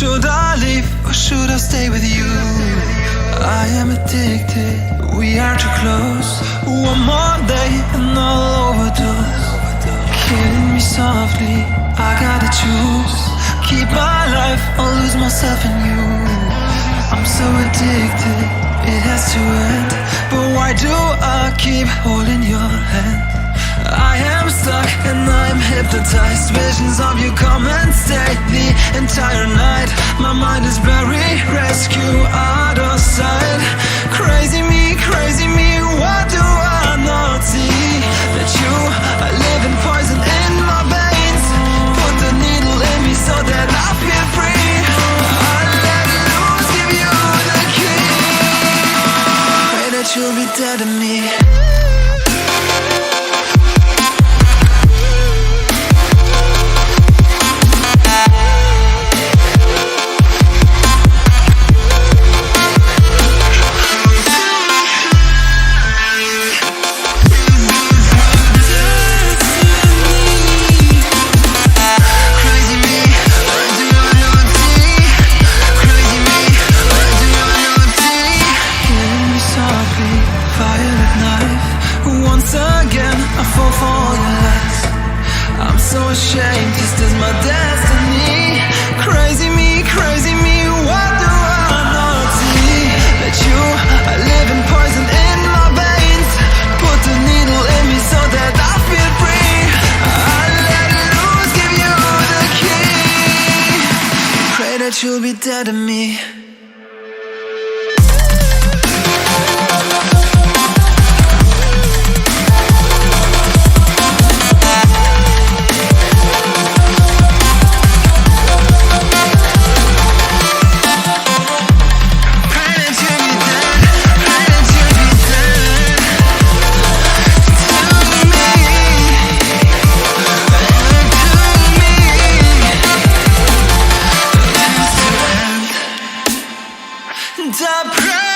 Should I leave or should I stay with you? I am addicted, we are too close. One more day and I'll overdose. Killing me softly, I gotta choose. Keep my life or lose myself in you. I'm so addicted, it has to end. But why do I keep holding your hand? I am stuck and I'm hypnotized. Visions of you come and stay the entire night. My mind is buried, rescue out of sight. Crazy me, what do I not see? That you are living poison in my veins. Put the needle in me so that I feel free. I let loose, give you the key. Pray that you'll be dead to me. So ashamed, this is my destiny. Crazy me, what do I not see? That you are living poison in my veins. Put the needle in me so that I feel free. I let loose, give you the key. Pray that you'll be dead to me. The